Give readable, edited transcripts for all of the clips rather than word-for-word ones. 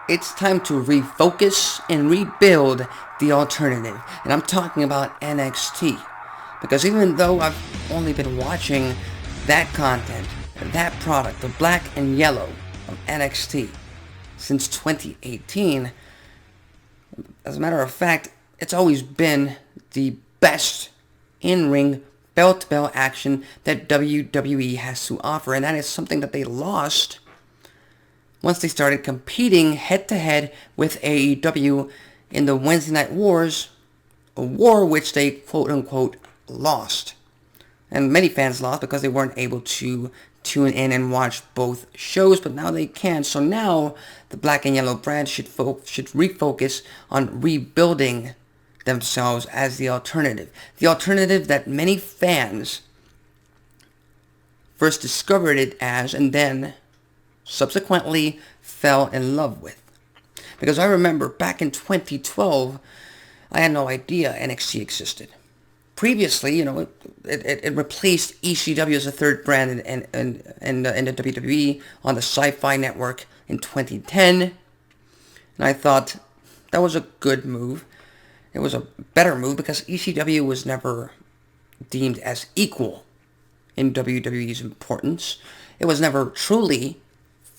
It's time to refocus and rebuild the alternative. And I'm talking about NXT. Because even though I've only been watching that content, that product, the black and yellow of NXT, since 2018, as a matter of fact, it's always been the best in-ring belt-to-belt action that WWE has to offer. And that is something that they lost once they started competing head-to-head with AEW in the Wednesday Night Wars, a war which they quote-unquote lost. And many fans lost because they weren't able to tune in and watch both shows, but now they can. So now the Black and Yellow brand should refocus on rebuilding themselves as the alternative. The alternative that many fans first discovered it as and then subsequently fell in love with. Because I remember back in 2012, I had no idea NXT existed. Previously, it replaced ECW as a third brand in the WWE on the Sci-Fi Network in 2010. And I thought that was a good move. It was a better move because ECW was never deemed as equal in WWE's importance. It was never truly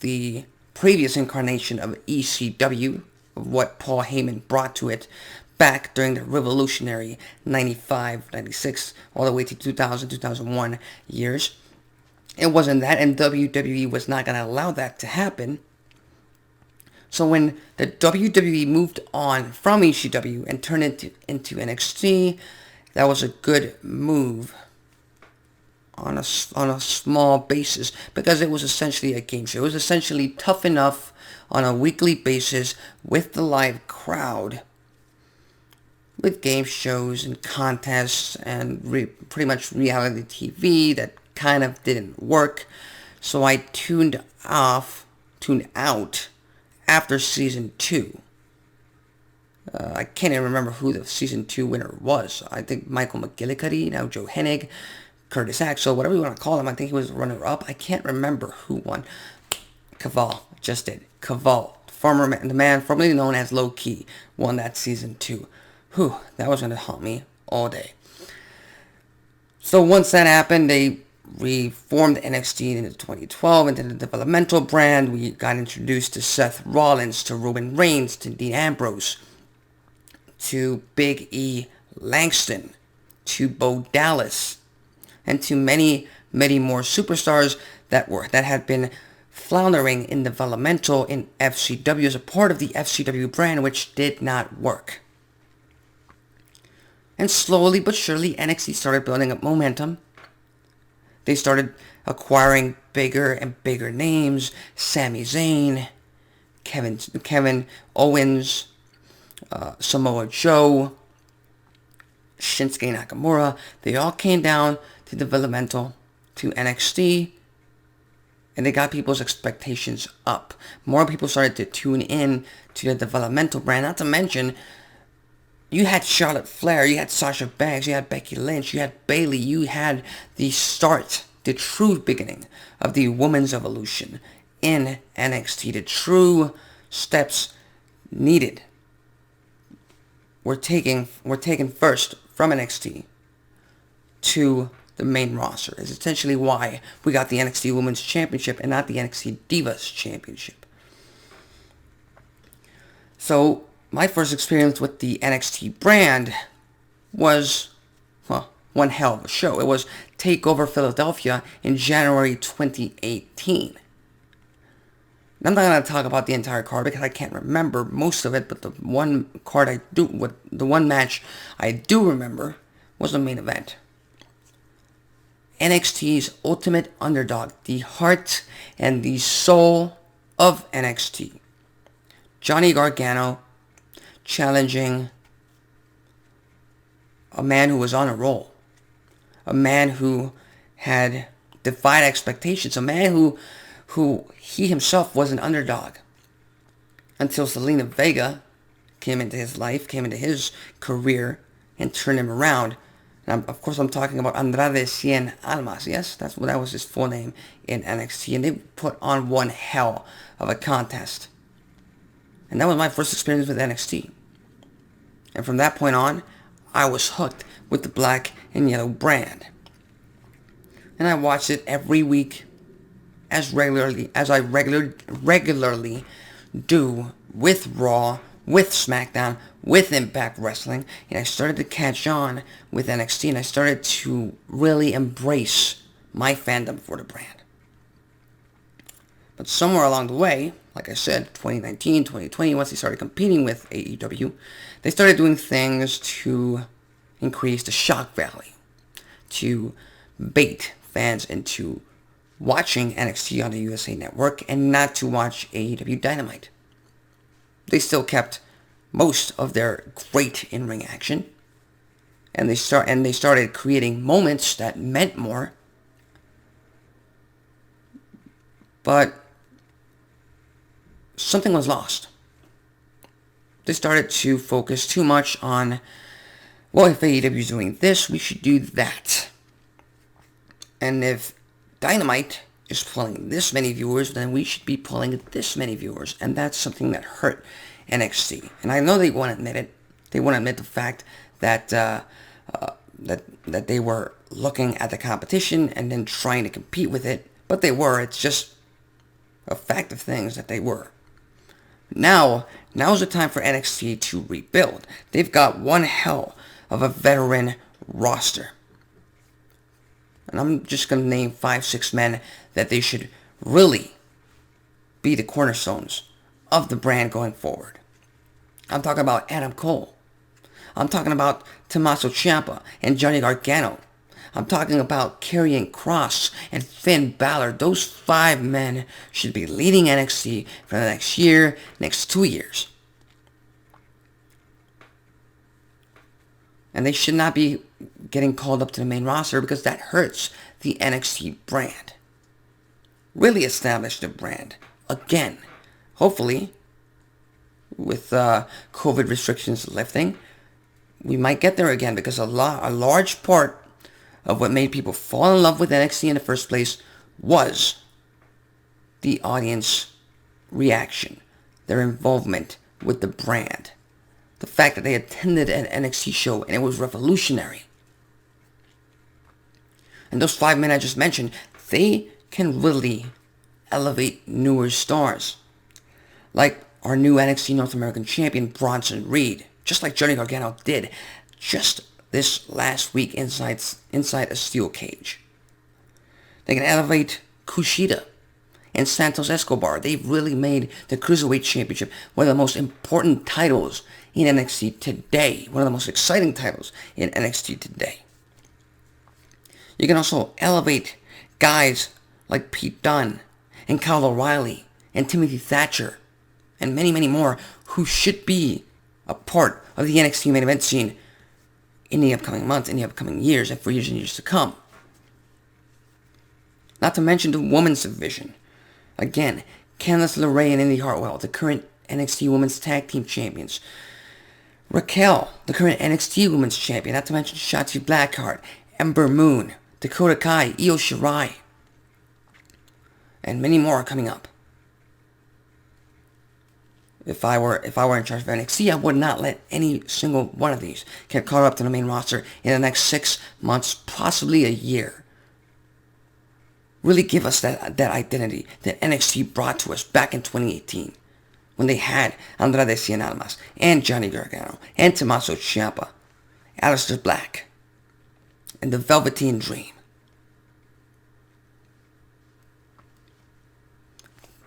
the previous incarnation of ECW, of what Paul Heyman brought to it back during the revolutionary 95, 96, all the way to 2000, 2001 years. It wasn't that, and WWE was not going to allow that to happen. So when the WWE moved on from ECW and turned it into NXT, that was a good move on a small basis, because it was essentially a game show. It was essentially Tough Enough on a weekly basis with the live crowd, with game shows and contests and pretty much reality TV that kind of didn't work. So I tuned out after season 2. I can't even remember who the season 2 winner was. I think Michael McGillicuddy, now Joe Hennig, Curtis Axel, whatever you want to call him. I think he was runner-up. I can't remember who won. Caval just did. Caval, the man formerly known as Low Key, won that season 2. Whew, that was going to haunt me all day. So once that happened, they reformed NXT in 2012 into the developmental brand. We got introduced to Seth Rollins, to Roman Reigns, to Dean Ambrose, to Big E Langston, to Bo Dallas, and to many, many more superstars that had been floundering in developmental in FCW as a part of the FCW brand, which did not work. And slowly but surely, NXT started building up momentum. They started acquiring bigger and bigger names. Sami Zayn, Kevin Owens, Samoa Joe, Shinsuke Nakamura. They all came down to developmental, to NXT, and they got people's expectations up. More people started to tune in to the developmental brand. Not to mention, you had Charlotte Flair, you had Sasha Banks, you had Becky Lynch, you had Bayley, you had the start, the true beginning of the women's evolution in NXT. The true steps needed were taken first from NXT to the main roster. Is essentially why we got the NXT Women's Championship and not the NXT Divas Championship. So my first experience with the NXT brand was, one hell of a show. It was TakeOver Philadelphia in January 2018. And I'm not going to talk about the entire card because I can't remember most of it, but the one match I do remember was the main event. NXT's ultimate underdog, the heart and the soul of NXT, Johnny Gargano, challenging a man who was on a roll, a man who had defied expectations, a man who he himself was an underdog until Zelina Vega came into his life, came into his career, and turned him around. And of course, I'm talking about Andrade Cien Almas. Yes, that was his full name in NXT, and they put on one hell of a contest. And that was my first experience with NXT. And from that point on, I was hooked with the black and yellow brand. And I watched it every week as I regularly do with Raw, with SmackDown, with Impact Wrestling. And I started to catch on with NXT, and I started to really embrace my fandom for the brand. But somewhere along the way, like I said, 2019, 2020, once they started competing with AEW, they started doing things to increase the shock value, to bait fans into watching NXT on the USA Network and not to watch AEW Dynamite. They still kept most of their great in-ring action, and they started creating moments that meant more. But something was lost. They started to focus too much on, well, if AEW is doing this, we should do that. And if Dynamite is pulling this many viewers, then we should be pulling this many viewers. And that's something that hurt NXT. And I know they won't admit it. They won't admit the fact that that they were looking at the competition and then trying to compete with it. But they were. It's just a fact of things that they were. Now's the time for NXT to rebuild. They've got one hell of a veteran roster. And I'm just going to name 5-6 men that they should really be the cornerstones of the brand going forward. I'm talking about Adam Cole. I'm talking about Tommaso Ciampa and Johnny Gargano. I'm talking about Karrion Kross and Finn Balor. Those 5 men should be leading NXT for the next year, next 2 years. And they should not be getting called up to the main roster because that hurts the NXT brand. Really establish the brand again. Hopefully, with COVID restrictions lifting, we might get there again because a large part of what made people fall in love with NXT in the first place was the audience reaction, their involvement with the brand. The fact that they attended an NXT show and it was revolutionary. And those 5 men I just mentioned, they can really elevate newer stars. Like our new NXT North American champion, Bronson Reed. Just like Johnny Gargano did just this last week inside a steel cage. They can elevate Kushida and Santos Escobar. They've really made the Cruiserweight Championship one of the most important titles in NXT today. One of the most exciting titles in NXT today. You can also elevate guys like Pete Dunne and Kyle O'Reilly and Timothy Thatcher and many, many more who should be a part of the NXT main event scene in the upcoming months, in the upcoming years, and for years and years to come. Not to mention the women's division. Again, Candice LeRae and Indy Hartwell, the current NXT Women's Tag Team Champions. Raquel, the current NXT Women's Champion. Not to mention Shotzi Blackheart, Ember Moon, Dakota Kai, Io Shirai, and many more are coming up. If I were in charge of NXT, I would not let any single one of these get caught up to the main roster in the next 6 months, possibly a year. Really give us that identity that NXT brought to us back in 2018 when they had Andrade Cien Almas and Johnny Gargano and Tommaso Ciampa, Aleister Black, and the Velveteen Dream.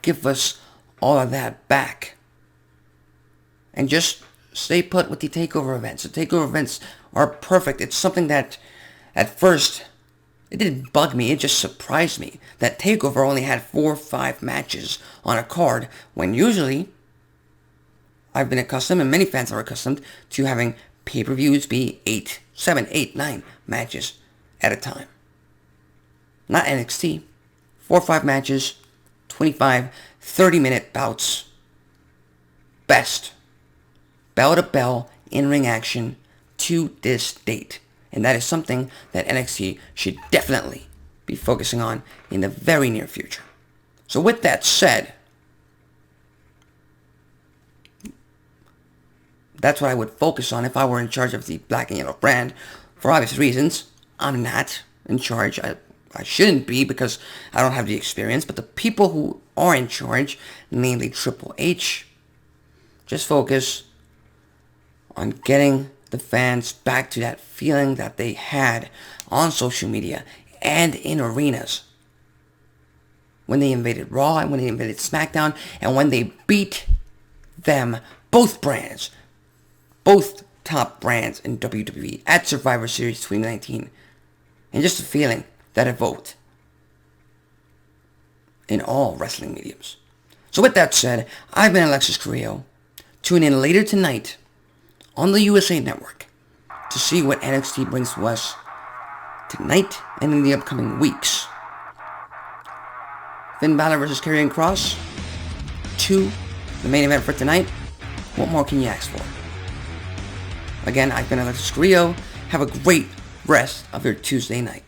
Give us all of that back. And just stay put with the takeover events. The takeover events are perfect. It's something that, at first, it didn't bug me. It just surprised me that takeover only had 4 or 5 matches on a card, when usually I've been accustomed, and many fans are accustomed, to having pay-per-views be 7, 8, 9 matches at a time. Not NXT. 4 or 5 matches, 25, 30-minute bouts. Best. Bell to bell, in-ring action to this date. And that is something that NXT should definitely be focusing on in the very near future. So with that said, That's what I would focus on if I were in charge of the black and yellow brand. For obvious reasons, I'm not in charge. I shouldn't be because I don't have the experience. But the people who are in charge, namely Triple H, just focus on getting the fans back to that feeling that they had on social media and in arenas when they invaded Raw and when they invaded SmackDown and when they beat them, both brands, both top brands in WWE at Survivor Series 2019. And just a feeling that evoked in all wrestling mediums. So with that said, I've been Alexis Carrillo. Tune in later tonight on the USA Network to see what NXT brings to us tonight and in the upcoming weeks. Finn Balor versus Karrion Kross. 2, the main event for tonight. What more can you ask for? Again, I've been Alexis Carrillo. Have a great rest of your Tuesday night.